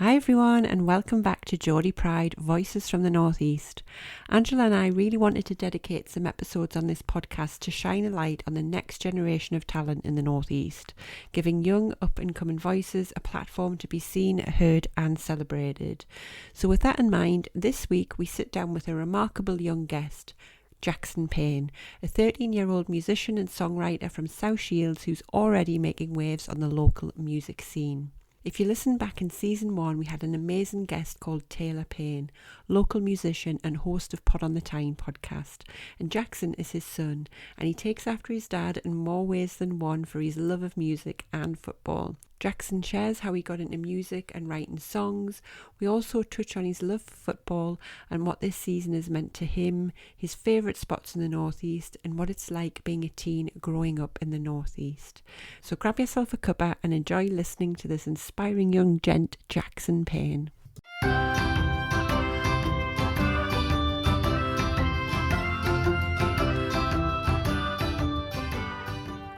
Hi everyone and welcome back to Geordie Pride, Voices from the Northeast. Angela and I really wanted to dedicate some episodes on this podcast to shine a light on the next generation of talent in the Northeast, giving young up-and-coming voices a platform to be seen, heard and celebrated. So with that in mind, this week we sit down with a remarkable young guest, Jackson Payne, a 13-year-old musician and songwriter from South Shields who's already making waves on the local music scene. If you listen back in season 1, we had an amazing guest called Taylor Payne, local musician and host of Pod on the Tyne podcast. And Jackson is his son, and he takes after his dad in more ways than one for his love of music and football. Jackson shares how he got into music and writing songs. We also touch on his love for football and what this season has meant to him, his favourite spots in the Northeast, and what it's like being a teen growing up in the Northeast. So grab yourself a cuppa and enjoy listening to this inspiring young gent, Jackson Payne.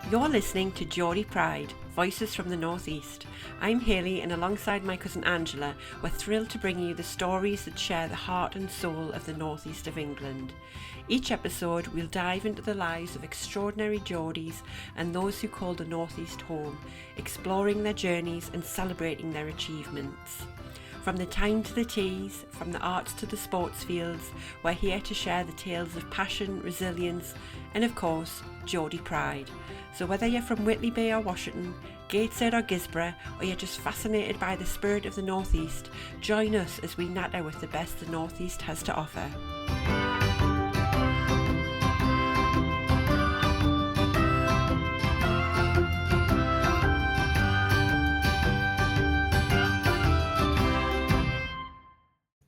You're listening to Geordie Pride, Voices from the Northeast. I'm Hayley, and alongside my cousin Angela, we're thrilled to bring you the stories that share the heart and soul of the Northeast of England. Each episode, we'll dive into the lives of extraordinary Geordies and those who call the Northeast home, exploring their journeys and celebrating their achievements. From the Tyne to the teas, from the arts to the sports fields, we're here to share the tales of passion, resilience, and of course, Geordie Pride. So whether you're from Whitley Bay or Washington, Gateshead or Gisborough, or you're just fascinated by the spirit of the Northeast, join us as we natter with the best the Northeast has to offer.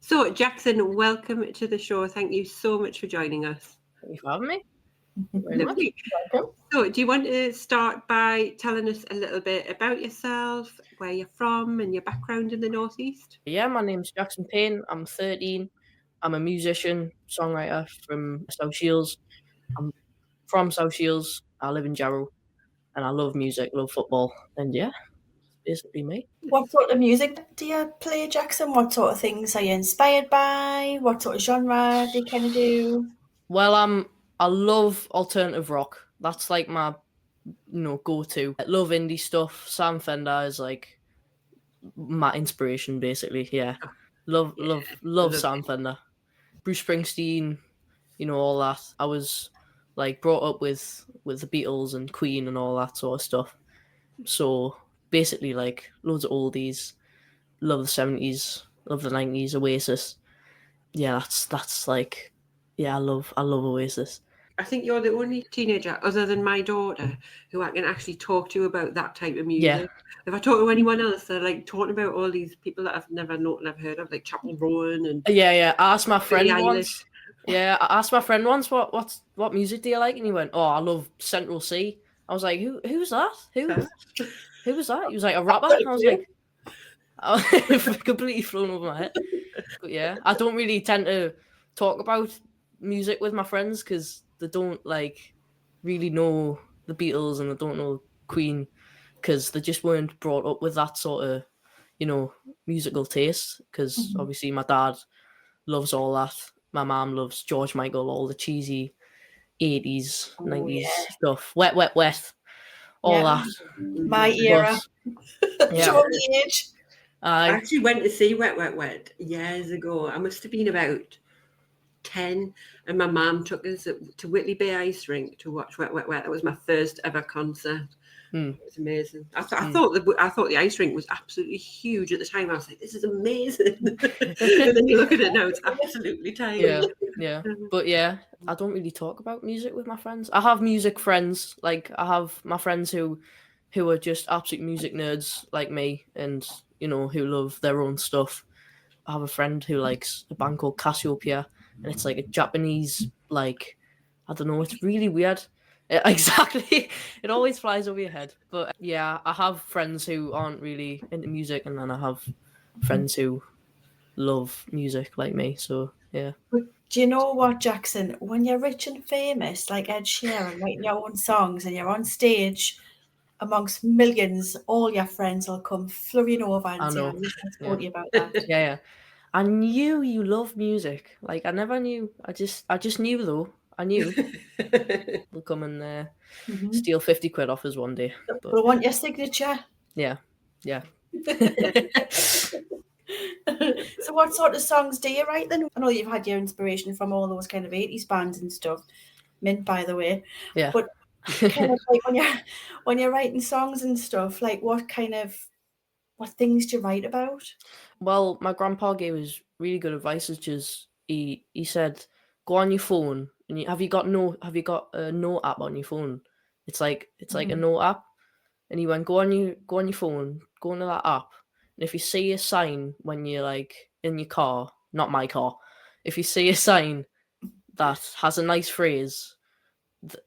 So, Jackson, welcome to the show. Thank you so much for joining us. Thank you for having me. Lovely. So, do you want to start by telling us a little bit about yourself, where you're from, and your background in the Northeast? Yeah, my name's Jackson Payne. I'm 13. I'm a musician, songwriter from South Shields. I'm from South Shields. I live in Jarrow, and I love music, love football, and yeah, basically me. What sort of music do you play, Jackson? What sort of things are you inspired by? What sort of genre do you kind of do? Well, I love alternative rock. That's like my, go-to. I love indie stuff. Sam Fender is like my inspiration, basically. Yeah, love Sam Fender. Bruce Springsteen, all that. I was like brought up with the Beatles and Queen and all that sort of stuff. So basically, like loads of oldies. Love the 70s, love the 90s. Oasis. Yeah, that's like, yeah, I love Oasis. I think you're the only teenager, other than my daughter, who I can actually talk to about that type of music. Yeah. If I talk to anyone else, they're like talking about all these people that I've never heard of, like Chapel Rowan and Yeah. I asked my friend Billie once. Eilish. Yeah, I asked my friend once what music do you like, and he went, "Oh, I love Central C." I was like, "Who's that? Who was that?" He was like, "A rapper." I was like, completely flown over my head. But yeah, I don't really tend to talk about music with my friends because they don't like really know the Beatles and they don't know Queen because they just weren't brought up with that sort of musical taste. Because obviously my dad loves all that. My mom loves George Michael, all the cheesy 80s, 90s stuff. Wet, all that. My era. Show me age. I actually went to see Wet years ago. I must have been about 10, and my mum took us to Whitley Bay Ice Rink to watch Wet. That was my first ever concert. It was amazing. I thought the ice rink was absolutely huge at the time. I was like, this is amazing. And then you look at it now, it's absolutely tiny. Yeah. But yeah, I don't really talk about music with my friends. I have music friends. Like I have my friends who are just absolute music nerds like me and who love their own stuff. I have a friend who likes a band called Cassiopeia, and it's like a Japanese, like, I don't know, it's really weird. Exactly. It always flies over your head. But yeah, I have friends who aren't really into music, and then I have friends who love music like me. So yeah. But do you know what, Jackson? When you're rich and famous, like Ed Sheeran, writing your own songs and you're on stage amongst millions, all your friends will come flurrying over and I say, know. I need to Yeah. talk to you about that. Yeah. I knew you love music. Like I never knew. I just knew though. I knew. We'll come and steal 50 quid off us one day. But But I want your signature. yeah. So what sort of songs do you write then? I know you've had your inspiration from all those kind of 80s bands and stuff. Mint, by the way. Yeah. But kind of like when you're writing songs and stuff, like what things do you write about? Well, my grandpa gave us really good advice. It's just he said, go on your phone and have you got a note app on your phone? It's like a note app. And he went, go on your phone, go into that app. And if you see a sign when you're like in your car, not my car, if you see a sign that has a nice phrase,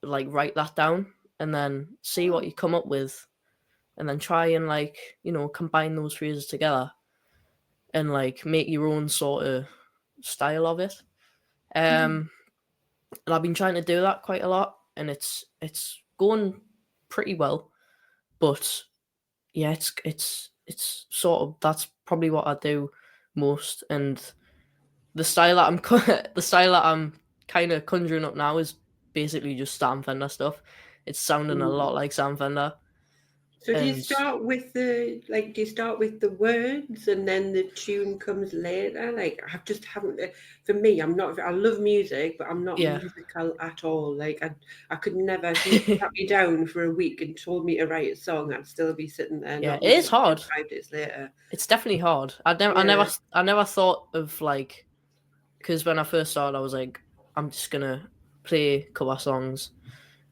like write that down and then see what you come up with, and then try and like combine those phrases together and like make your own sort of style of it. And I've been trying to do that quite a lot, and it's going pretty well. But yeah, it's sort of, that's probably what I do most. And the style that I'm kind of conjuring up now is basically just Sam Fender stuff. It's sounding a lot like Sam Fender. So do you start with the words and then the tune comes later? Like for me, I love music, but I'm not musical at all. Like I could never, if you sat me down for a week and told me to write a song, I'd still be sitting there. Yeah, it is hard. 5 days later. It's definitely hard. I never thought of like, because when I first started, I was like, I'm just gonna play cover songs,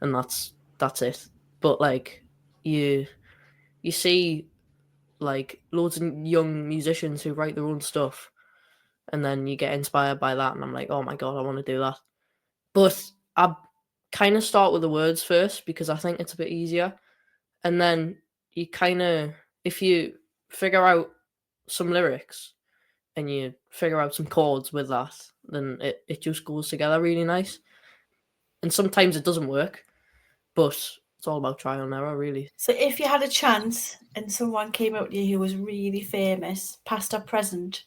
and that's it. But like you see like loads of young musicians who write their own stuff, and then you get inspired by that, and I'm like, oh my god, I want to do that. But I kind of start with the words first because I think it's a bit easier, and then you kind of, if you figure out some lyrics and you figure out some chords with that, then it just goes together really nice. And sometimes it doesn't work, but it's all about trial and error, really. So if you had a chance and someone came up to you who was really famous, past or present,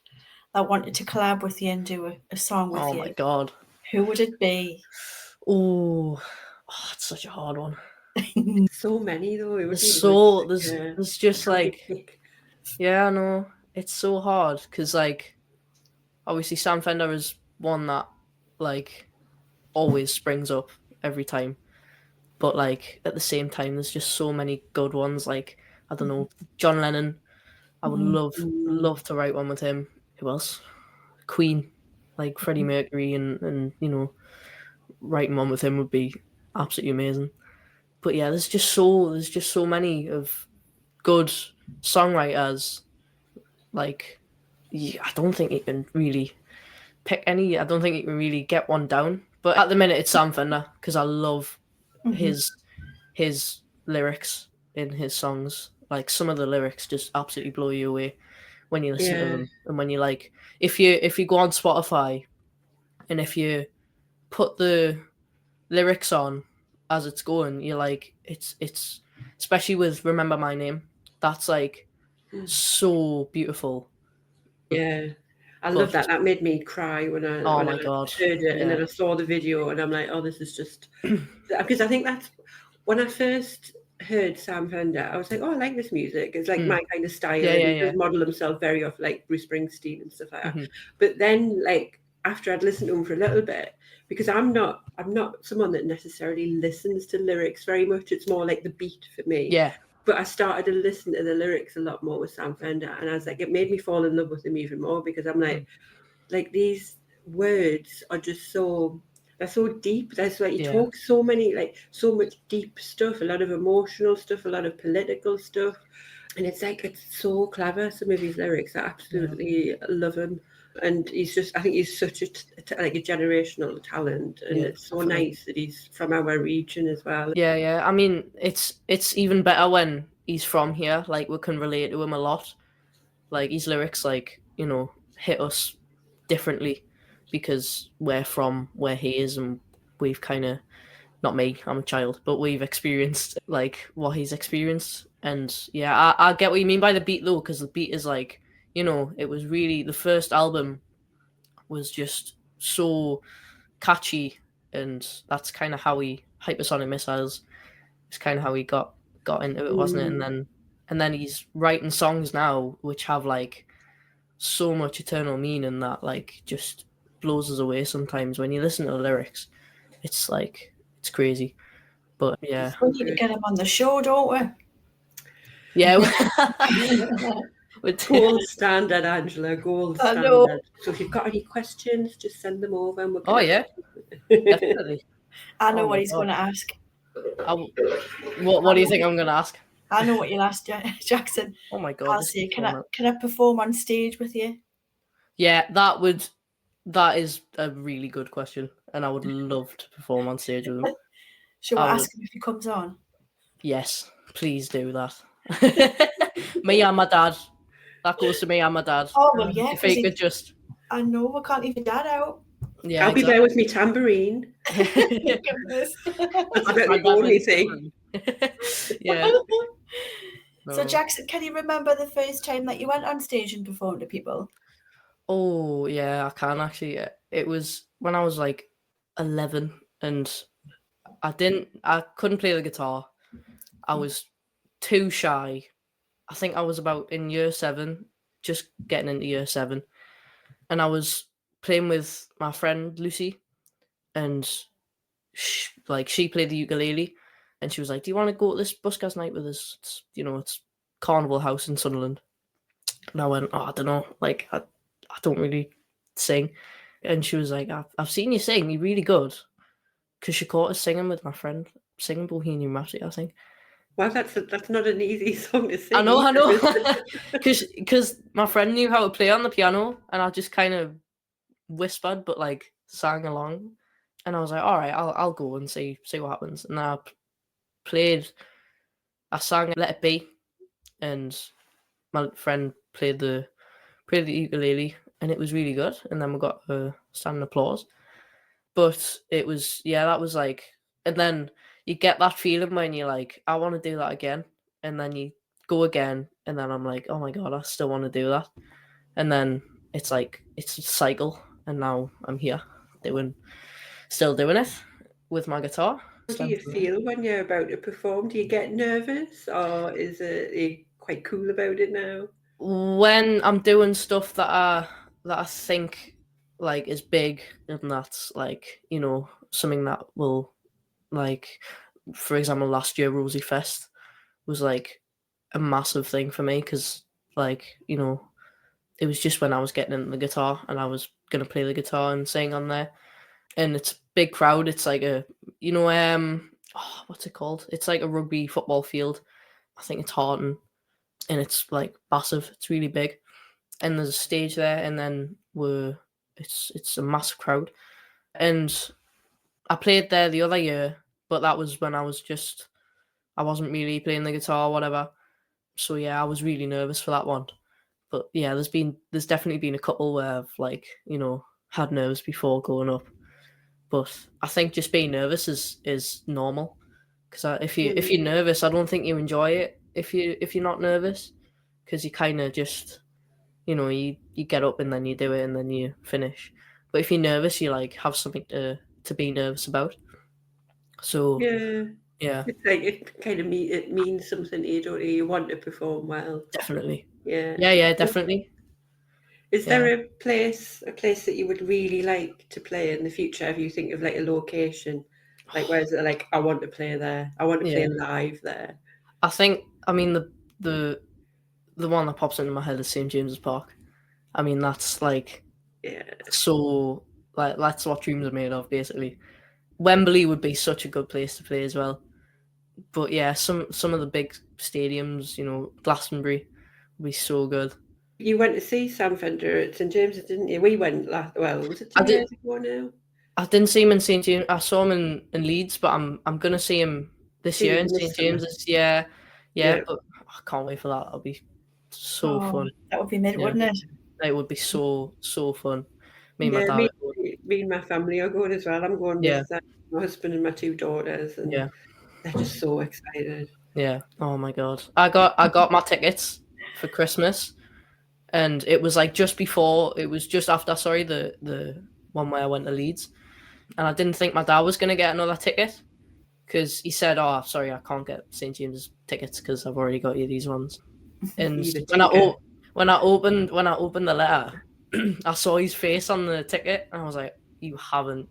that wanted to collab with you and do a song with you, Oh my god, who would it be? Oh, it's such a hard one. So many though. There's just like, yeah, I know, it's so hard because like obviously Sam Fender is one that like always springs up every time, but like at the same time there's just so many good ones. Like I don't know, John Lennon, I would love to write one with him. Who else? Queen, like Freddie Mercury, and writing one with him would be absolutely amazing. But yeah, there's just so many of good songwriters. Like, I don't think you can really pick any. I don't think you can really get one down. But at the minute, it's Sam Fender because I love his lyrics in his songs. Like some of the lyrics just absolutely blow you away when you listen to them, and when you like, if you go on Spotify, and if you put the lyrics on as it's going, you're like, it's especially with Remember My Name, that's like so beautiful. Yeah, I love that. That made me cry when I God, heard it, and then I saw the video, and I'm like, oh, this is just because I think that's when I first heard Sam Fender, I was like, oh, I like this music. It's like my kind of style. He does model himself very off like Bruce Springsteen and stuff like that. But then, like after I'd listened to him for a little bit, because I'm not someone that necessarily listens to lyrics very much. It's more like the beat for me. Yeah. But I started to listen to the lyrics a lot more with Sam Fender, and I was like, it made me fall in love with him even more because I'm like these words are just they're so deep. That's like he talks so much deep stuff, a lot of emotional stuff, a lot of political stuff, and it's so clever. Some of his lyrics, I absolutely love him. And I think he's such a generational talent, and it's so nice that he's from our region as well. Yeah. I mean, it's even better when he's from here. Like we can relate to him a lot. Like his lyrics, like hit us differently because we're from where he is, and we've kind of not me, I'm a child, but we've experienced like what he's experienced. And yeah, I get what you mean by the beat though, because the beat is like, it was really, the first album was just so catchy, and that's kind of how he Hypersonic Missiles. It's kind of how he got into it, wasn't it? And then he's writing songs now which have like so much eternal meaning that like just blows us away sometimes when you listen to the lyrics. It's like it's crazy. But yeah. We need to get him on the show, don't we? Yeah. Gold standard, Angela, gold I know. standard. So if you've got any questions, just send them over and we'll Oh yeah. Definitely. I know Oh what my he's God. going to ask. What do you think I'm going to ask? I know what you'll ask, Jackson. Oh my God. I'll say, can I perform on stage with you? Yeah, that is a really good question, and I would love to perform on stage with him. Shall we ask him if he comes on? Yes, please do that. Me and my dad. That goes to me and my dad. Oh well, yeah. If he could just. I know we can't leave your dad out. Yeah, I'll be there with me tambourine. Goodness. That's about the only thing. Yeah. So Jackson, can you remember the first time that you went on stage and performed to people? Oh yeah, I can actually. It was when I was like 11, and I couldn't play the guitar. I was too shy. I think I was about in year 7, just getting into year 7, and I was playing with my friend Lucy, and she played the ukulele, and she was like, "Do you want to go to this buskers night with us? It's Carnival House in Sunderland." And I went, "Oh, I don't know, like I don't really sing." And she was like, "I've seen you sing. You're really good." Because she caught us singing with my friend, singing Bohemian Rhapsody, I think. Well, that's not an easy song to sing. I know. Because my friend knew how to play on the piano, and I just kind of whispered, but like sang along. And I was like, all right, I'll go and see what happens. And I sang Let It Be, and my friend played the ukulele, and it was really good. And then we got a standing applause. But it was, that was like, and then you get that feeling when you're like, I want to do that again. And then you go again, and then I'm like, oh my God, I still want to do that. And then it's like, it's a cycle. And now I'm here still doing it with my guitar. How do you feel when you're about to perform? Do you get nervous, or are you quite cool about it now? When I'm doing stuff that I think like is big, and that's like, something that will, like, for example, last year Rosie Fest was like a massive thing for me, because like, it was just when I was getting into the guitar and I was gonna play the guitar and sing on there, and it's a big crowd. It's like a what's it called? It's like a rugby football field. I think it's Harton, and it's like massive. It's really big, and there's a stage there, and then it's a massive crowd. And I played there the other year, but that was when I wasn't really playing the guitar or whatever. So yeah, I was really nervous for that one. But yeah, there's definitely been a couple where I've like, had nerves before going up. But I think just being nervous is normal, because if you're nervous, I don't think you enjoy it if you're not nervous, because you kind of just, you get up and then you do it and then you finish. But if you're nervous, you like have something to be nervous about. So yeah, it's like it means something to you, don't you? You want to perform well. Definitely. Yeah, definitely. Is there a place that you would really like to play in the future? If you think of like a location, like where's it like, I want to play there, I want to play live there? I think, I mean, the one that pops into my head is St. James's Park. I mean, that's like, so like that's what dreams are made of, basically. Wembley would be such a good place to play as well. But yeah, some of the big stadiums, Glastonbury would be so good. You went to see Sam Fender at St. James's, didn't you? We went was it 2 years ago now? I didn't see him in St. James. I saw him in Leeds, but I'm gonna see him this year in St. James's. Yeah. But I can't wait for that. It'll be so fun. That would be mid, wouldn't it? It would be so fun. Me and my dad. Me and my family are going as well. I'm going with them. my husband and my 2 daughters, and Yeah. they're just so excited. Yeah. Oh my god. I got my tickets for Christmas, and it was like just after, sorry, the one where I went to Leeds, and I didn't think my dad was gonna get another ticket because he said, "Oh, sorry, I can't get St James's tickets because I've already got you these ones." And You the when I opened the letter, I saw his face on the ticket, and I was like, "You haven't."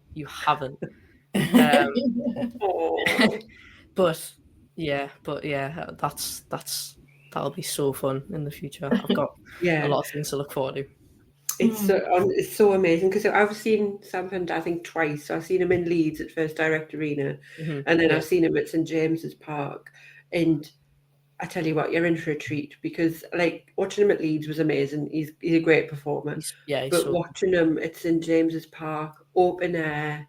Oh. But yeah, that'll be so fun in the future. I've got Yeah. a lot of things to look forward to. It's so amazing because I've seen Sam Fender, I think, twice. So I've seen him in Leeds at First Direct Arena, and then I've seen him at St James's Park. And I tell you what, you're in for a treat because, like, watching him at Leeds was amazing. He's a great performer. But watching him at St James's Park, open air,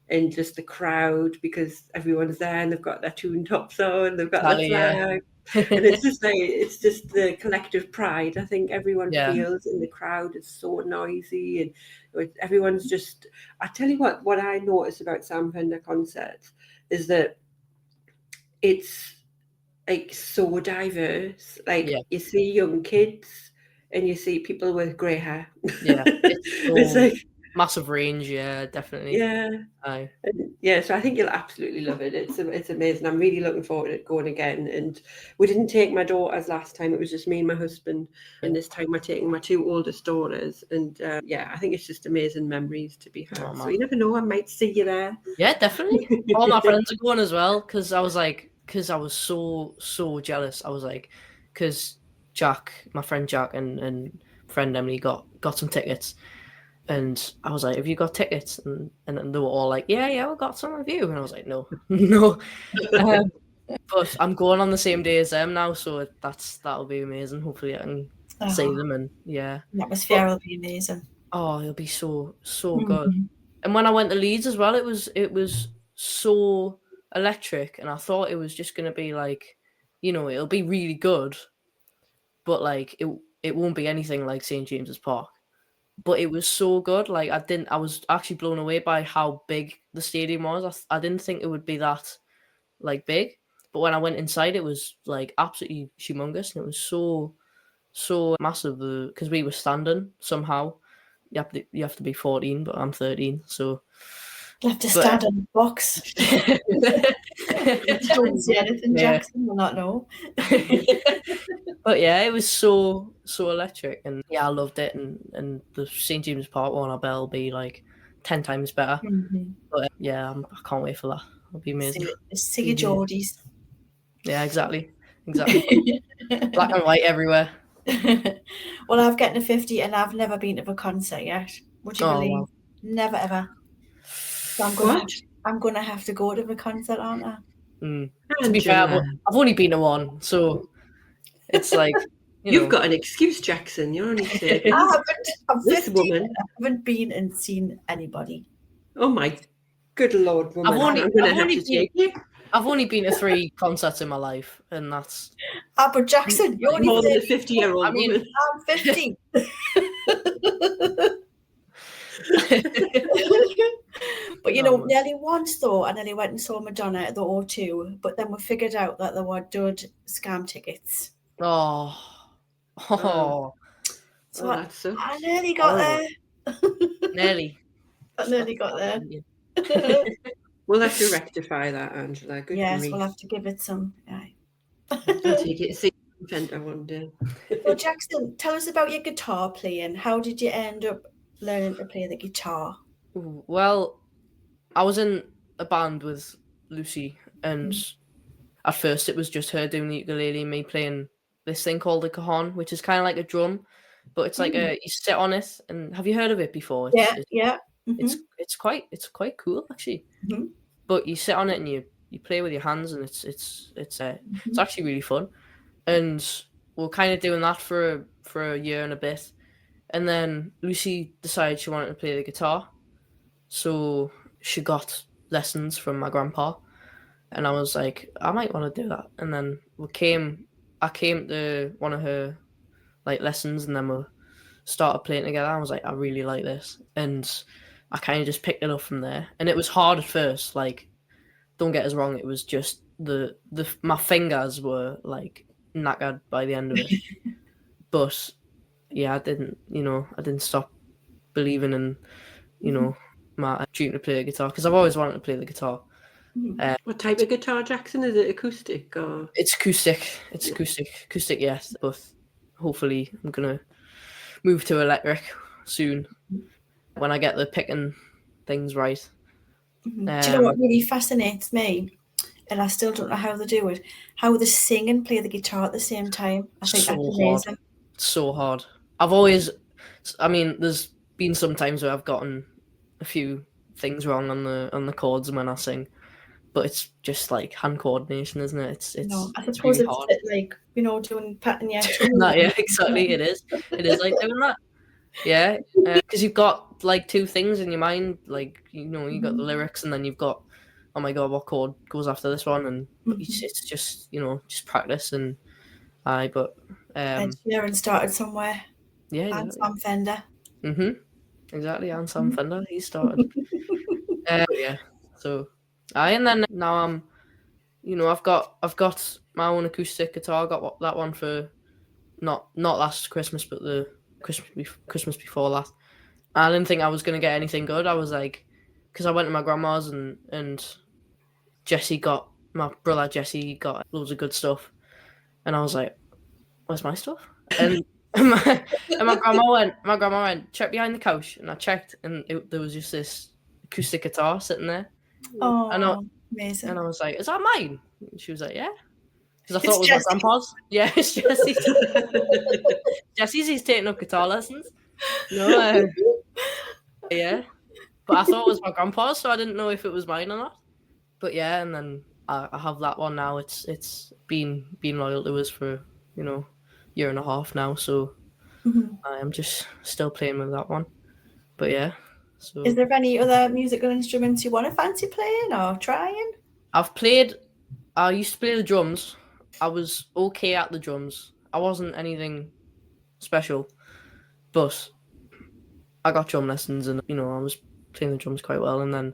and just the crowd, because everyone's there and they've got their Toon tops on, they've got their flag. And it's just the collective pride I think everyone feels in the crowd. It's so noisy, and everyone's just, I tell you what I notice about Sam Fender concerts is that it's like so diverse. Like you see young kids and you see people with grey hair. It's like massive range. Yeah, definitely. So I think you'll absolutely love it. It's amazing. I'm really looking forward to going again. And we didn't take my daughters last time. It was just me and my husband. And this time we're taking my 2 oldest daughters. And I think it's just amazing memories to be had. So you never know, I might see you there. Yeah, definitely. All my friends are going as well because I was so jealous. I was like, because Jack, my friend Jack and friend Emily got some tickets. And I was like, "Have you got tickets?" And they were all like, "Yeah, we got some of you." And I was like, "No." But I'm going on the same day as them now, so that'll be amazing. Hopefully, I can see them, and the atmosphere will be amazing. Oh, it'll be so good. And when I went to Leeds as well, it was so electric, and I thought it was just gonna be like, it'll be really good, but like it won't be anything like St James's Park. But it was so good. Like I was actually blown away by how big the stadium was. I didn't think it would be that like big. But when I went inside, it was like absolutely humongous, and it was so massive. Because we were standing somehow. You have to be 14, but I'm 13, so you have to stand in the box. Don't say anything, Jackson will not know. But yeah, it was so electric, and I loved it. And the St James's Park one, I bet will be like 10 times better. But I can't wait for that. It'll be amazing. See your Geordies. Yeah, exactly. Black and white everywhere. Well, I've gotten a 50 and I've never been to a concert yet. Would you believe? Wow. Never ever. So I'm gonna have to go to the concert, aren't I? To be fair, I've only been to one, so it's like you've got an excuse, Jackson. You're only 30. I'm 50. I haven't been and seen anybody. Oh my good Lord, woman! I've only been to 3 concerts in my life, and that's. But Jackson, you're only more than a 50-year-old woman. I'm 50. But nearly once though, I nearly went and saw Madonna at the O2, but then we figured out that there were dud scam tickets. So I nearly got there. I nearly got there. We'll have to rectify that, Angela. Good yes, grief. We'll have to give it some. I'll take it. See Fender one day. Well, Jackson, tell us about your guitar playing. How did you end up learning to play the guitar? Well, I was in a band with Lucy, and at first it was just her doing the ukulele and me playing this thing called the cajon, which is kind of like a drum, but it's like you sit on it. And have you heard of it before? It's quite cool actually. But you sit on it and you play with your hands, and it's actually really fun. And we're kind of doing that for a year and a bit, and then Lucy decided she wanted to play the guitar, so she got lessons from my grandpa, and I was like, I might want to do that. And then I came to one of her like lessons, and then we started playing together. I was like, I really like this, and I kind of just picked it up from there, and it was hard at first. Like, don't get us wrong, it was just my fingers were like knackered by the end of it. But yeah, I didn't stop believing in, my dream to play the guitar, because I've always wanted to play the guitar. What type of guitar, Jackson? Is it acoustic or? It's acoustic. It's acoustic, yes. But hopefully, I'm gonna move to electric soon when I get the picking things right. Do you know what really fascinates me? And I still don't know how they do it. How they sing and play the guitar at the same time. I think that's amazing. So hard. There's been some times where I've gotten a few things wrong on the chords when I sing, but it's just like hand coordination, isn't it? I suppose really hard. Like, doing patting your toes. Yeah, exactly. It is like doing that. Yeah, because you've got like two things in your mind, like you got the lyrics, and then you've got, oh my god, what chord goes after this one, and it's just just practice and Ed Sheeran started somewhere. Yeah, and Sam Fender. Exactly, and Sam Fender, he started. Yeah, so and then now I'm, I've got my own acoustic guitar. I got that one for not last Christmas, but the Christmas before that. I didn't think I was gonna get anything good. I was like, because I went to my grandma's and my brother Jesse got loads of good stuff, and I was like, where's my stuff? And my grandma went, check behind the couch, and I checked, and there was just this acoustic guitar sitting there. Oh, amazing! And I was like, is that mine? And she was like, yeah. Because I thought it was my grandpa's. Yeah, it's Jesse's. Jesse's. He's taking up guitar lessons. No. Yeah. But I thought it was my grandpa's, so I didn't know if it was mine or not. But yeah, and then I have that one now. It's been loyal to us for, year and a half now, so I am just still playing with that one. But yeah. So is there any other musical instruments you want to fancy playing or trying? I used to play the drums. I was okay at the drums. I wasn't anything special, but I got drum lessons, and I was playing the drums quite well. And then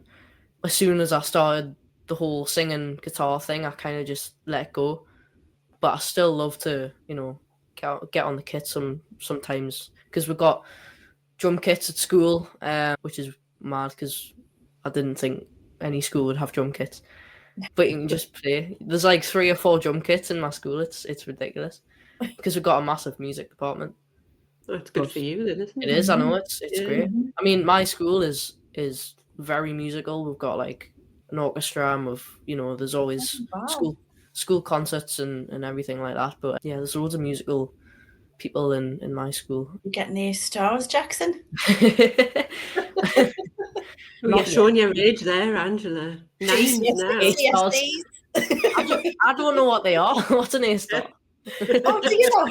as soon as I started the whole singing guitar thing, I kind of just let it go. But I still love to, get on the kit sometimes, because we've got drum kits at school, which is mad because I didn't think any school would have drum kits. But you can just play. There's like 3 or 4 drum kits in my school. It's ridiculous because we've got a massive music department. That's good for you, then, isn't it? It is. I know it's great. I mean, my school is very musical. We've got like an orchestra, and there's always school concerts and everything like that. But yeah, there's loads of musical people in my school. You're getting A stars, Jackson. You're showing your age there, Angela. 9 now. I don't know what they are. What's an A star? Oh, do you know?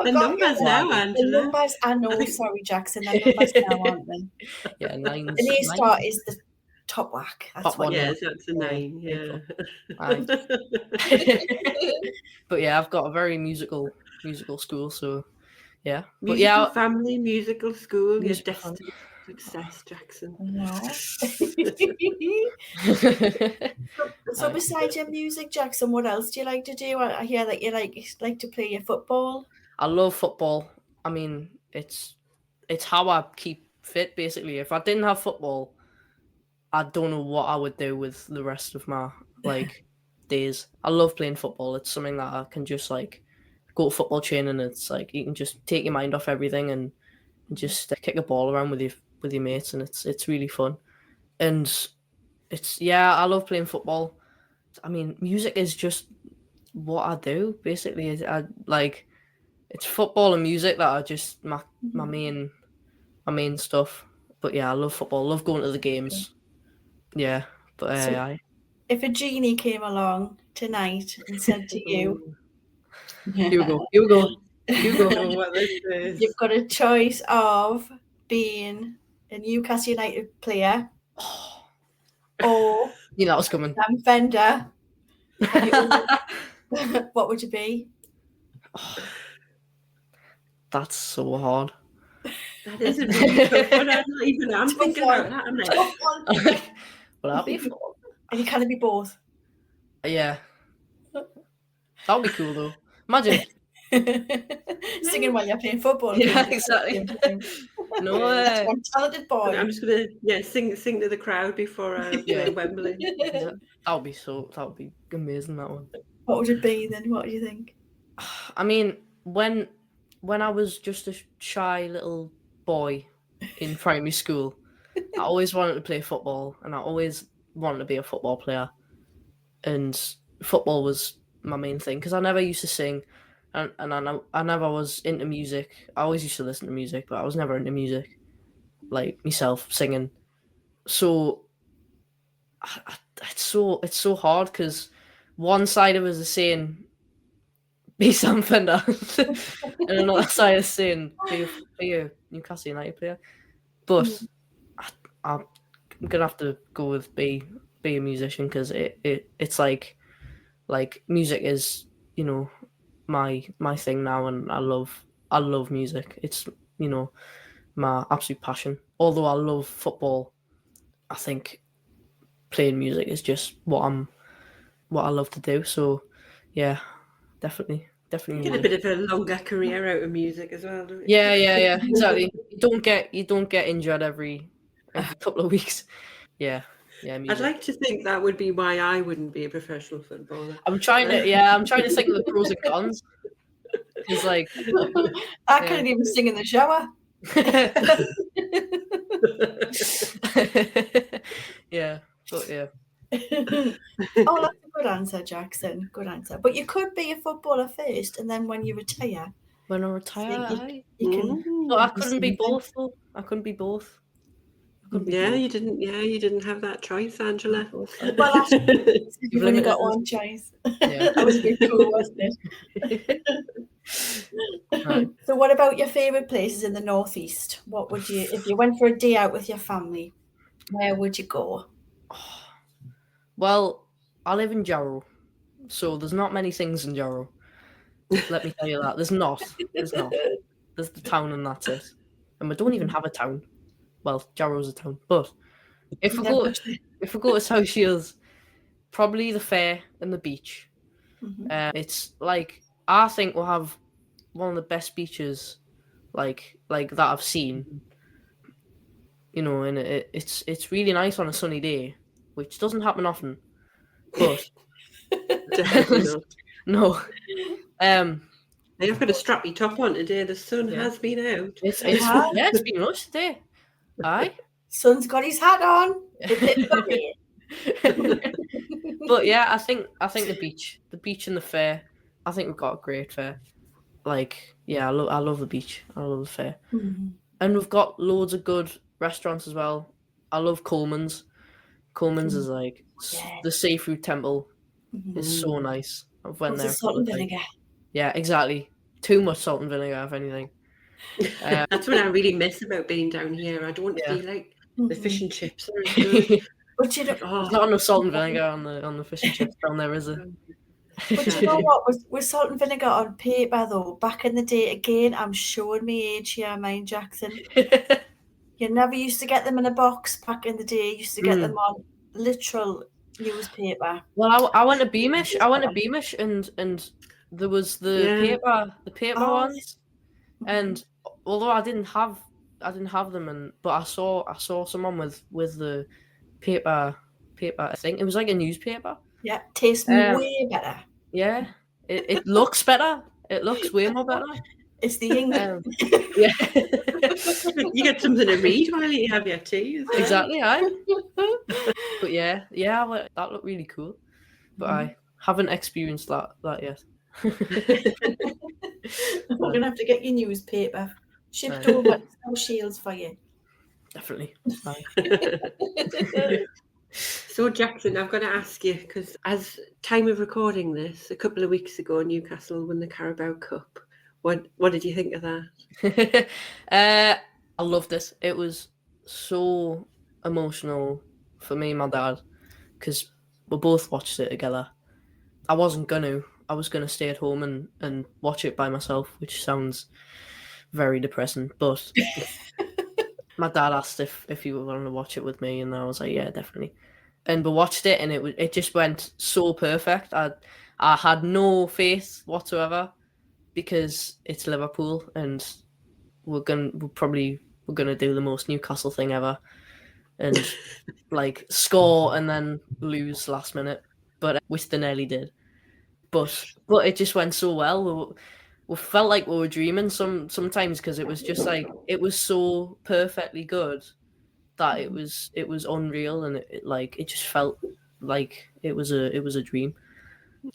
The numbers now, Angela. The numbers, I know. Sorry, Jackson. The numbers now, aren't they? Yeah, 9. An A star is the top whack. That's top what. One, yes, that's a 9. Yeah. But yeah, I've got a very musical school, so yeah. Musical family, musical school. You're destined to success, Jackson. No. So besides your music, Jackson, what else do you like to do? I hear that you like to play your football. I love football. I mean, it's how I keep fit, basically. If I didn't have football, I don't know what I would do with the rest of my days. I love playing football. It's something that I can just go to football training. It's like you can just take your mind off everything and just kick a ball around with your mates, and it's really fun. And I love playing football. I mean, music is just what I do, basically. It's football and music that are just my main stuff. But yeah, I love football. I love going to the games. Yeah, but if a genie came along tonight and said to you, you go. What this is. You've got a choice of being a Newcastle United player or that was coming. Sam Fender, what would you be? That's so hard. That is a really tough one. I'm thinking about that. I'm like, well, that'll be fun. And you can be both. Yeah. That'll be cool though. Imagine. Singing while you're playing football. Yeah, exactly. No way. One talented boy. I'm just gonna sing to the crowd before I play Wembley. Yeah. That'll be amazing, that one. What would it be then? What do you think? I mean, when I was just a shy little boy in primary school, I always wanted to play football, and I always wanted to be a football player. And football was my main thing because I never used to sing, and I never was into music. I always used to listen to music, but I was never into music, like myself singing. So it's so hard because one side of us is saying be Sam Fender, and another side is saying be a Newcastle United player. But I'm gonna have to go with be a musician because it's like music is, you know, my thing now, and I love music. It's, you know, my absolute passion. Although I love football, I think playing music is just what I love to do. So yeah, definitely. You get a bit of a longer career out of music as well, don't you? Yeah, exactly. You don't get injured every couple of weeks. Yeah, music. I'd like to think that would be why I wouldn't be a professional footballer. I'm trying to think of the pros and cons. It's like I couldn't even sing in the shower. Yeah, but yeah. Oh, that's a good answer, Jackson. Good answer. But you could be a footballer first, and then when you retire, When I retire, you can. But I couldn't be both though. I couldn't be both. You didn't have that choice, Angela. Well, actually, you've only got one choice. Yeah. That was a bit cool, wasn't it? Right. So, what about your favourite places in the northeast? What would you, if you went for a day out with your family, where would you go? Well, I live in Jarrow, so there's not many things in Jarrow. Let me tell you that. There's not. There's the town, and that's it. And we don't even have a town. Well, Jarrow's a town, but if we go to South Shields, probably the fair and the beach. Mm-hmm. It's like, I think we'll have one of the best beaches, like that I've seen. You know, and it's really nice on a sunny day, which doesn't happen often. But no. You've got to strap your top on today. The sun has been out. It's been lush today. Aye. Son's got his hat on. But yeah, I think the beach and the fair. I think we've got a great fair. Like, yeah, I love the beach. I love the fair, and we've got loads of good restaurants as well. I love Coleman's. Coleman's is like the seafood temple. Is so nice. I've went there. Salt and vinegar. Yeah, exactly. Too much salt and vinegar, if anything. That's what I really miss about being down here. I don't feel like the fish and chips are as good. But there's not enough salt and vinegar on the fish and chips down there, is there? But you know what? With salt and vinegar on paper, though, back in the day, again, I'm showing me age here, mine, Jackson. You never used to get them in a box back in the day. You used to get them on literal newspaper. Well, I went to Beamish. And there was the paper ones. And although I didn't have them, but I saw someone with the paper. I think it was like a newspaper. Yeah, tastes way better. Yeah, it looks better. It looks way more better. It's the ink. Yeah, you get something to read while you have your tea. Exactly, But yeah, that looked really cool. But I haven't experienced that yet. We're gonna have to get your newspaper shipped over to South Shields for you. Definitely. So Jackson, I've got to ask you, because as time of recording this, a couple of weeks ago, Newcastle won the Carabao Cup. What did you think of that? I loved it. It was so emotional for me and my dad because we both watched it together. I was going to stay at home and watch it by myself, which sounds very depressing. But my dad asked if he wanted to watch it with me, and I was like, yeah, definitely. And we watched it, and it just went so perfect. I had no faith whatsoever because it's Liverpool, and we're gonna do the most Newcastle thing ever, and like score and then lose last minute. But we still nearly did. But it just went so well. We felt like we were dreaming sometimes because it was just like it was so perfectly good that it was unreal, and it just felt like it was a dream.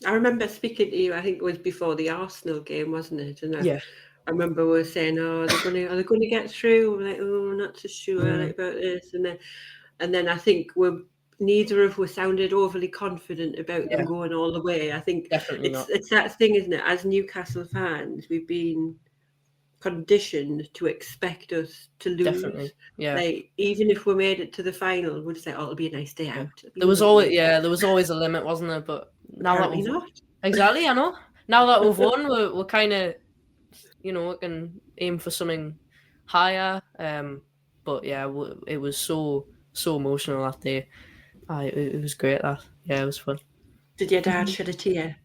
I remember speaking to you. I think it was before the Arsenal game, wasn't it? And Yeah. I remember we were saying, "Oh, are they going to get through?" We're like, "Oh, I'm not so sure like, about this." And then I think neither of us sounded overly confident about them going all the way. I think Definitely it's that thing, isn't it? As Newcastle fans, we've been conditioned to expect us to lose. Definitely, yeah. Like even if we made it to the final, we'd say, "Oh, it'll be a nice day out." There was always a limit, wasn't there? But now Apparently that not. Exactly, I know. Now that we've won, we're kind of, we can aim for something higher. But yeah, it was so emotional that day. It was great. It was fun. Did your dad shed a tear?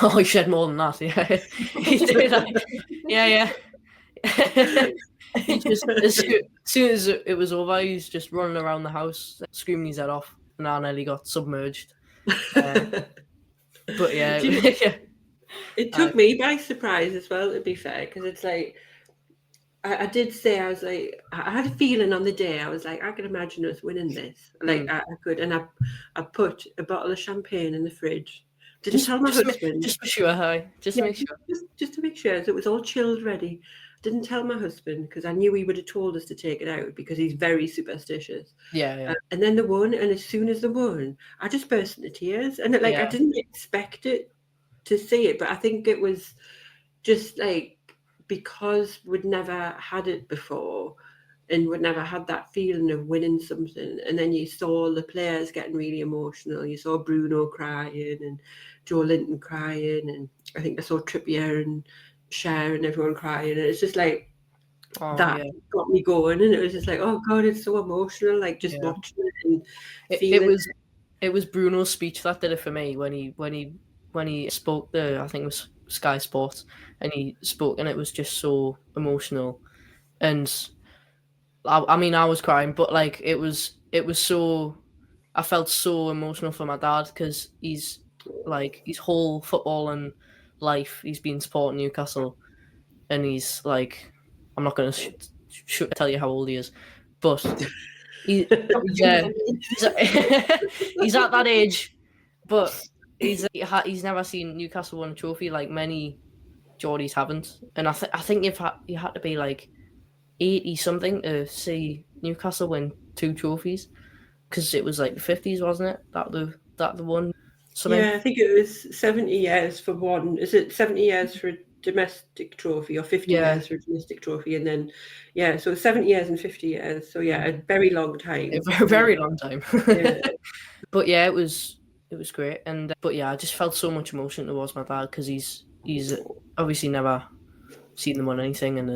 Oh, he shed more than that. Yeah, he did. Yeah. He just as soon as it was over, he's just running around the house, screaming his head off, and I nearly got submerged. But yeah, it took me by surprise as well. To be fair, because it's like I did say I was like I had a feeling on the day. I was like I could imagine us winning this. Like I could, and I put a bottle of champagne in the fridge. Didn't tell my husband. Just for sure, Just to make sure. Just to make sure. So it was all chilled ready. Didn't tell my husband because I knew he would have told us to take it out because he's very superstitious. Yeah. And then they won, and as soon as they won, I just burst into tears. And I didn't expect it to see it, but I think it was just like because we'd never had it before and we'd never had that feeling of winning something. And then you saw the players getting really emotional. You saw Bruno crying and Joe Linton crying, and I think I saw Trippier and Cher and everyone crying. And it's just like got me going. And it was just like, oh God, it's so emotional. Like just watching it and feeling it was Bruno's speech that did it for me when he spoke I think it was Sky Sports, and he spoke, and it was just so emotional. And I mean, I was crying, but like it was so, I felt so emotional for my dad because he's like his whole football and life he's been supporting Newcastle, and he's like, I'm not going to tell you how old he is, but he's at that age, but he's never seen Newcastle win a trophy like many Geordies haven't, and I think you had to be like 80 something to see Newcastle win 2 trophies, because it was like the 50s, wasn't it? That the one. Something. Yeah, I think it was 70 years for one. Is it 70 years for a domestic trophy or 50 years for a domestic trophy? And then, so 70 years and 50 years. So a very long time. A very long time. But yeah, it was great. And but yeah, I just felt so much emotion towards my dad because he's obviously never seen them on anything, and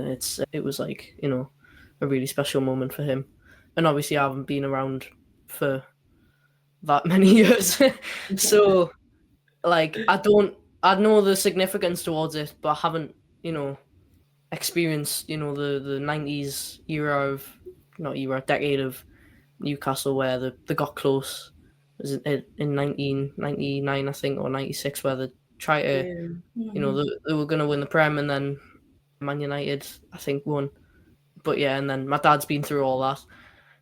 it was like, a really special moment for him. And obviously I haven't been around for that many years. So like I know the significance towards it, but I haven't, experienced, the 90s decade of Newcastle where they got close. Was it in 1999, I think, or 96, where they tried to, they were going to win the Prem, and then Man United, I think, won. But yeah, and then my dad's been through all that,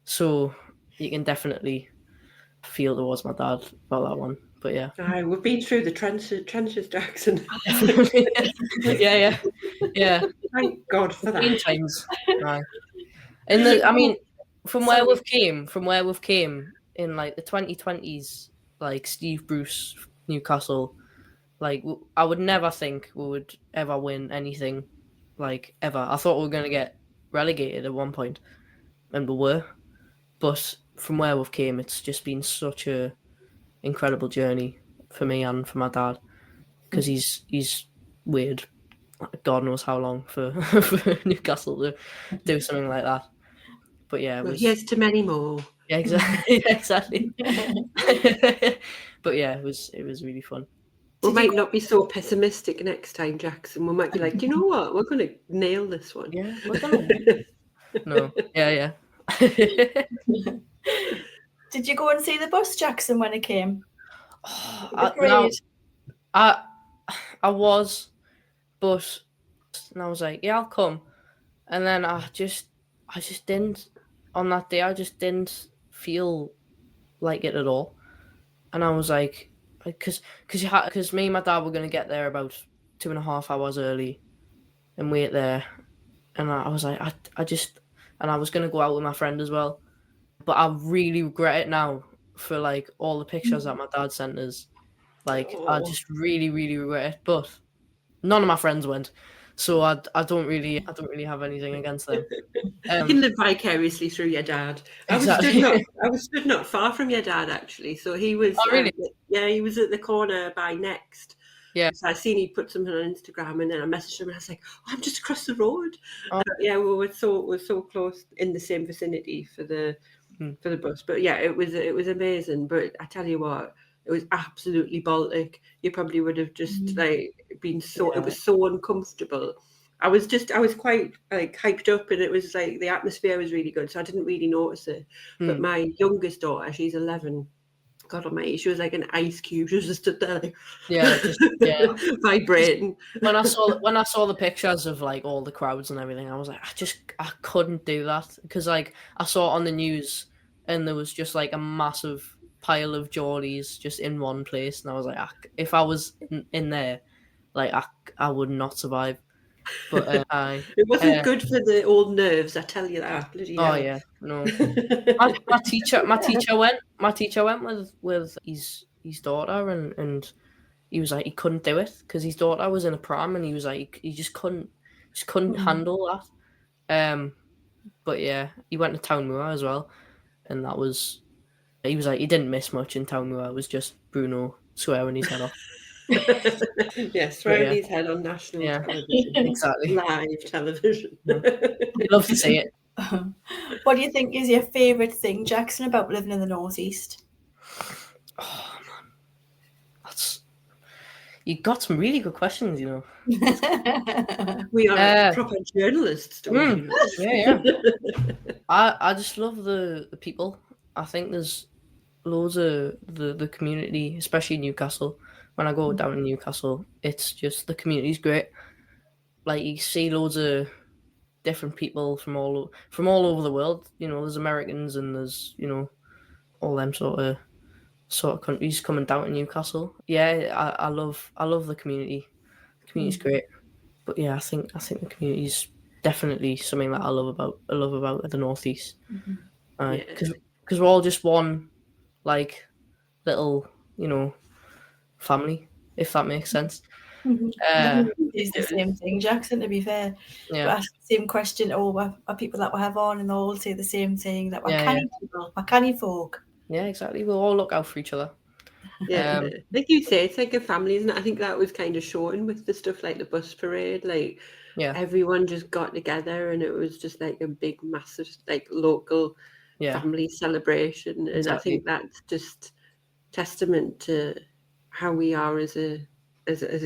so you can definitely feel towards my dad about that one. But yeah, we've been through the trenches, Jackson. yeah. Thank God for that. Times. And from where we've came in like the 2020s, like Steve Bruce, Newcastle, like I would never think we would ever win anything, like ever. I thought we were going to get relegated at one point, and we were. But from where we've came, it's just been such a incredible journey for me and for my dad, because he's weighed God knows how long for, for Newcastle to do something like that. But yeah, it Well, was. here's to many more. Yeah, exactly. Exactly. But yeah, it was really fun. We might not be so pessimistic next time, Jackson. We might be like, you know what? We're going to nail this one. Yeah, we're gonna. No, yeah. Did you go and see the bus, Jackson, when it came? No, I was, but and I was like, yeah, I'll come, and then I just didn't. On that day, I just didn't feel like it at all, and I was like, because me and my dad were gonna get there about 2.5 hours early, and wait there, and I was like, and I was gonna go out with my friend as well, but I really regret it now for like all the pictures that my dad sent us. Like, I just really, really regret it. But none of my friends went, so I don't really have anything against them. You can live vicariously through your dad. Exactly. I was stood not far from your dad, actually. So he was, Oh, really? he was at the corner by Next. Yeah. So I seen he put something on Instagram, and then I messaged him, and I was like, "Oh, I'm just across the road." Oh. Yeah, we're so close in the same vicinity for the bus. But yeah, it was amazing. But I tell you what, it was absolutely Baltic. You probably would have just like been so. It was so uncomfortable. I was quite like hyped up, and it was like the atmosphere was really good, so I didn't really notice it. But my youngest daughter, she's 11. God almighty, she was like an ice cube. She was just stood there, like, vibrating. When I saw the pictures of like all the crowds and everything, I was like, I couldn't do that, because like I saw it on the news, and there was just like a massive pile of Geordies just in one place, and I was like, if I was in there, like I would not survive. But it wasn't good for the old nerves, I tell you that. Bloody hell. Yeah, no. my teacher went with his daughter, and he was like, he couldn't do it because his daughter was in a pram, and he was like, he just couldn't handle that. But yeah, he went to Town Moor as well, and that was, he was like, he didn't miss much in Town Moor. It was just Bruno swearing his head off. Yes, throwing his head on national television. Exactly. Live television. I'd love to see it. What do you think is your favourite thing, Jackson, about living in the Northeast? Oh man, you got some really good questions, you know. We are proper journalists. Yeah. I just love the people. I think there's loads of the community, especially Newcastle. When I go down in Newcastle, it's just, the community's great. Like, you see loads of different people from all over the world. You know, there's Americans, and there's, you know, all them sort of countries coming down to Newcastle. Yeah, I love the community. The community's great. But yeah, I think the community's definitely something that I love about the Northeast. Because we're all just one, like, little, you know, family, if that makes sense. It's the same thing, Jackson, to be fair. Yeah. We ask the same question, are people that we have on, and they'll all say the same thing, that we're canny people, we're canny folk. Yeah, exactly. We'll all look out for each other. Yeah, like you say, it's like a family, isn't it? I think that was kind of shown with the stuff like the bus parade. Like, everyone just got together, and it was just like a big, massive, like, local family celebration. And I think that's just testament to how we are as a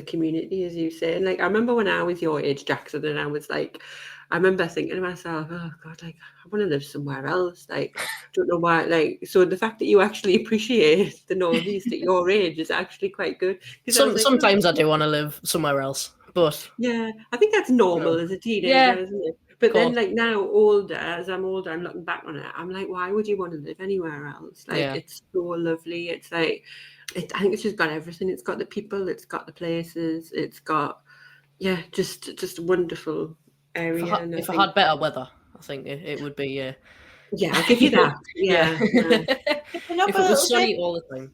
community, as you say. And like, I remember when I was your age, Jackson, and I was like, I remember thinking to myself, oh God, like, I want to live somewhere else. Like, I don't know why. Like, so the fact that you actually appreciate the Northeast at your age is actually quite good. Sometimes I do want to live somewhere else, but yeah, I think that's normal as a teenager, isn't it? But then, like, now as I'm older, I'm looking back on it, I'm like, why would you want to live anywhere else? Like, it's so lovely. It's like, I think it's just got everything. It's got the people, it's got the places, it's got, just a wonderful area. If I had better weather, I think it would be. Yeah, I'll give you that. If it was sunny all the time.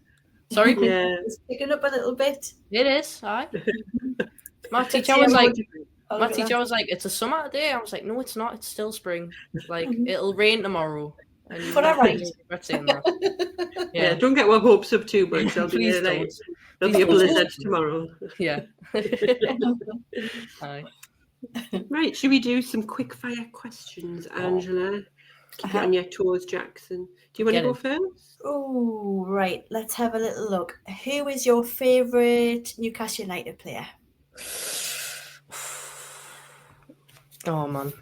Sorry? Yeah, it's picking up a little bit. It is, aye. My teacher was like, it's a summer day. I was like, no, it's not. It's still spring. Like, it'll rain tomorrow, And you But all right. regret saying that. Yeah, don't get our hopes up too much. Please There'll don't. be a Please don't. blizzard tomorrow. Yeah. Aye. Right, should we do some quick fire questions, Angela? Keep you on your toes, Jackson. Do you want to Get go it. first? Oh, right. Let's have a little look. Who is your favourite Newcastle United player? Oh man,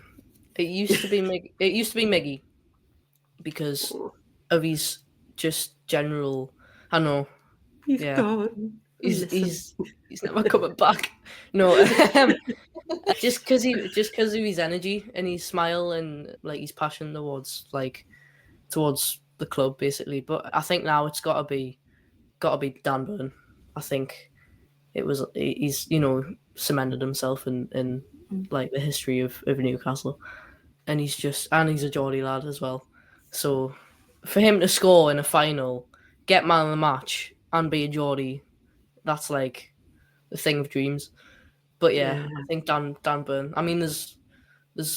it used to be Miggy because of his just general. I know. He's Yeah. gone. He's never coming back. No, just because of his energy and his smile and like his passion towards the club basically. But I think now it's gotta be Dan Burn. I think he's cemented himself in like the history of Newcastle, and he's a Geordie lad as well. So for him to score in a final, get man of the match, and be a Geordie, that's like the thing of dreams. But yeah, I think Dan Burn. I mean, there's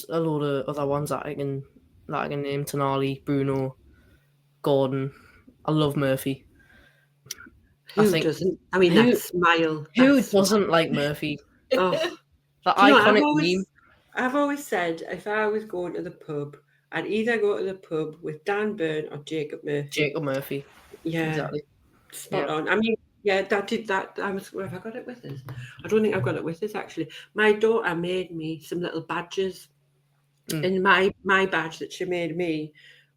a load of other ones that I can name: Tonali, Bruno, Gordon. I love Murphy. Who doesn't? I mean, that smile. Who doesn't like Murphy? Oh, That iconic meme. I've always said if I was going to the pub, I'd either go to the pub with Dan Burn or Jacob Murphy. Jacob Murphy. Yeah, exactly. Spot on. I mean, yeah, that. Where have I got it with us? I don't think I've got it with us actually. My daughter made me some little badges, and my badge that she made me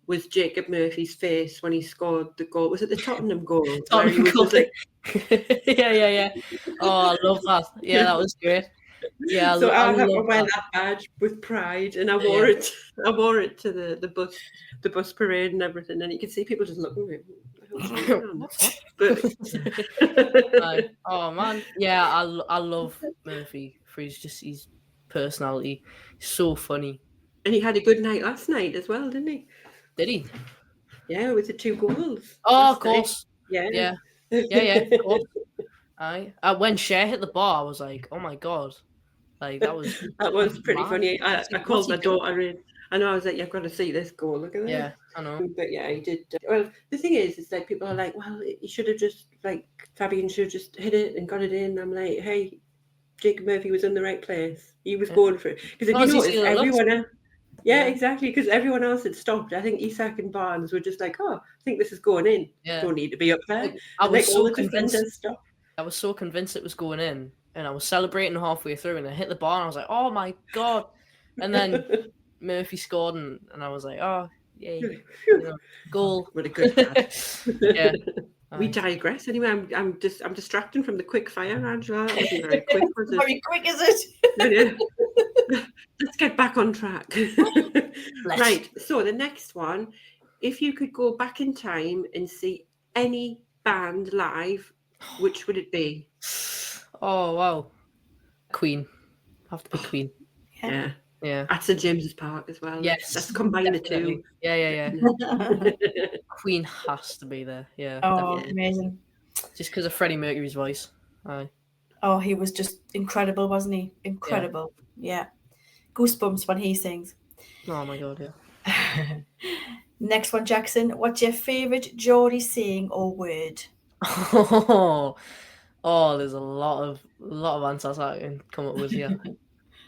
was Jacob Murphy's face when he scored the goal. Was it the Tottenham goal? Tottenham goal. Yeah. Oh, I love that. Yeah, that was great. Yeah, so I wear that badge with pride, and I wore it. I wore it to the bus parade and everything, and you could see people just looking at me. But oh man, yeah, I love Murphy for his personality. He's so funny, and he had a good night last night as well, didn't he? Did he? Yeah, with the 2 goals. Oh, of course. Yeah. Of course. Aye. When Cher hit the bar, I was like, oh my god, like that was pretty funny. I called my daughter in. I know, I was like, you've got to see this goal. Look at this. Yeah, I know. But yeah, he did. Well, the thing is like people are like, well, he should have just Fabian should have just hit it and got it in. I'm like, hey, Jacob Murphy was in the right place. He was going for it because if you notice, everyone else. Yeah, exactly. Because everyone else had stopped. I think Isak and Barnes were just like, "Oh, I think this is going in. Don't need to be up there." I was all the defenders stopped. I was so convinced it was going in, and I was celebrating halfway through, and I hit the bar, and I was like, "Oh my god!" And then Murphy scored, and I was like, "Oh, yay, goal!" What a good dad. Yeah. We digress. Anyway, I'm distracting from the quick fire, Angela. That wasn't very quick, was it? Very quick, is it? Let's get back on track. Right. So the next one, if you could go back in time and see any band live, which would it be? Oh wow, Queen. Have to be Queen. Yeah. At St James's Park as well. Yes. Let's combine definitely. the 2. Yeah. Queen has to be there. Yeah. Oh, definitely. amazing. Just because of Freddie Mercury's voice. Aye. Oh, he was just incredible, wasn't he? Incredible. Yeah. Goosebumps when he sings. Oh my god, yeah. Next one, Jackson. What's your favourite Geordie saying or word? Oh, there's a lot of answers I can come up with here.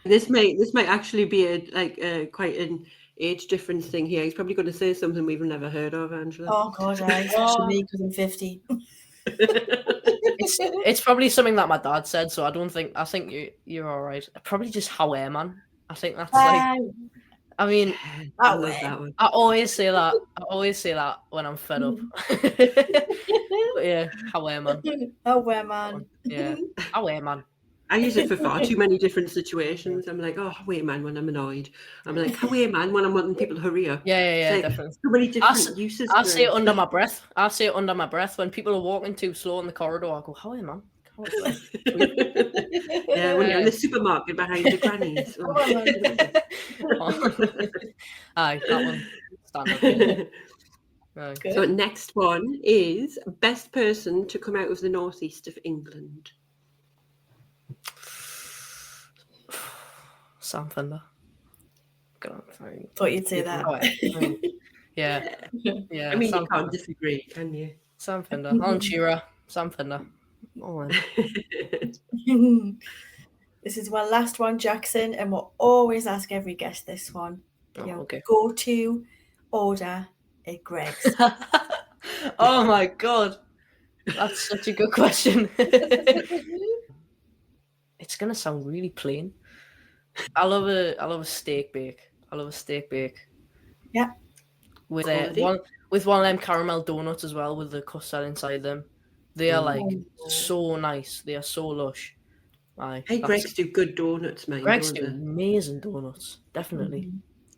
This might actually be quite an age difference thing here. He's probably going to say something we've never heard of, Angela. Oh god, especially me because I'm 50. It's probably something that my dad said, so I think you're all right. Probably just how man. I think that's like. I mean, I love that one. I always say that. When I'm fed up. But yeah, how man. Oh, man. Yeah, how man. I use it for far too many different situations. I'm like, oh, wait, man, when I'm annoyed. I'm like, how man when I'm wanting people to hurry up. Yeah, like, definitely. So many different uses. I say it under my breath. When people are walking too slow in the corridor, I go, how man? Yeah, when you're in the supermarket behind the grannies. Aye, that one. Standard. Right. So next one is best person to come out of the northeast of England. Sam Fender. Thought you'd say that. Yeah. Yeah. I mean, Sam you can't Fender. disagree, can you? Sam Fender. Alan Shearer. Sam Fender. Oh, This is my last one, Jackson, and we'll always ask every guest this one. Your okay. go-to order at Greg's. Oh my god. That's such a good question. It's gonna sound really plain. I love a steak bake. I love a steak bake. Yeah. With Quality. one of them caramel donuts as well with the custard inside them. They are like so nice. They are so lush. Aye, Hey, Greg's do good donuts, mate. Greg's do amazing donuts. Definitely.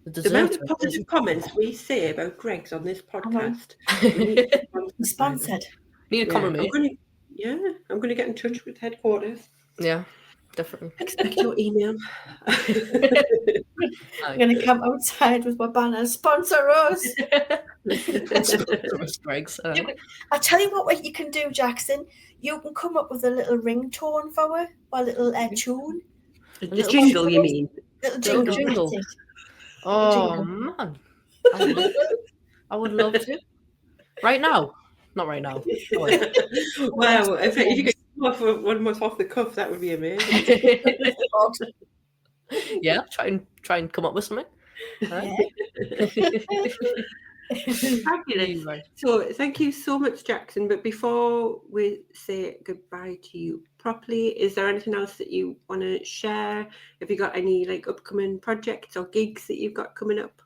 The amount of positive comments we say about Greg's on this podcast. Sponsored. Need a compliment. I'm going to get in touch with headquarters. Yeah, definitely. Expect your email. I'm going to come outside with my banner. Sponsor us. Greg's. I'll tell you what you can do, Jackson. You can come up with a little ringtone for her, or a little tune. The jingle, you mean? Little jingle. Jingle. Oh, man. I would love to. Right now. Not right now. Wow, if you could come off one month off the cuff, that would be amazing. Yeah, try and come up with something. Fabulous. So thank you so much, Jackson. But before we say goodbye to you properly, is there anything else that you want to share? Have you got any like upcoming projects or gigs that you've got coming up?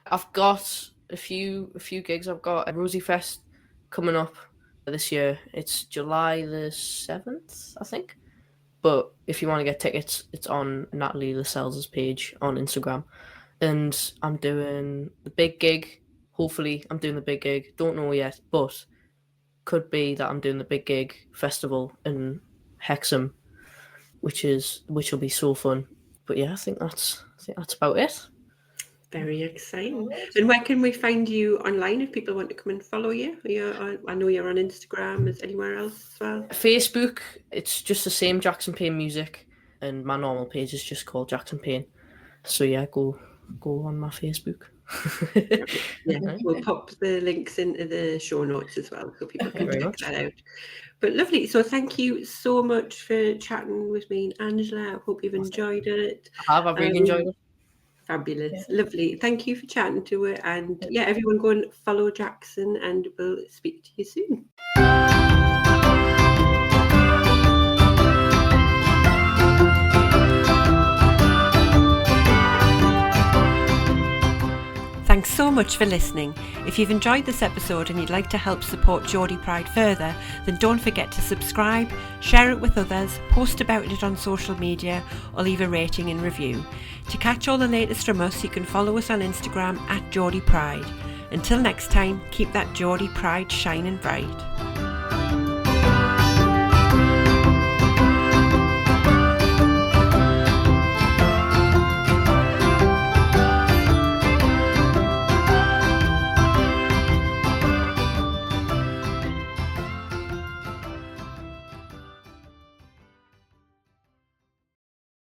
I've got a few gigs. I've got a Rosie Fest coming up this year. It's July the 7th, I think. But if you want to get tickets, it's on Natalie Lascelles' page on Instagram. And I'm doing the big gig. Hopefully, I'm doing the big gig. Don't know yet, but could be that I'm doing the big gig festival in Hexham, which will be so fun. But yeah, I think that's about it. Very exciting. And where can we find you online if people want to come and follow you? I know you're on Instagram. Is anywhere else as well? Facebook, it's just the same Jackson Payne Music, and my normal page is just called Jackson Payne. So yeah, go on my Facebook. Yeah, we'll pop the links into the show notes as well so people can check that out. But lovely. So thank you so much for chatting with me and Angela. I hope you've enjoyed it. I've really enjoyed it. Fabulous. Lovely. Thank you for chatting to her. And yeah, everyone go and follow Jackson and we'll speak to you soon. Thanks so much for listening. If you've enjoyed this episode and you'd like to help support Geordie Pride further, then don't forget to subscribe, share it with others, post about it on social media, or leave a rating and review. To catch all the latest from us, you can follow us on Instagram @Geordie Pride. Until next time, keep that Geordie Pride shining bright.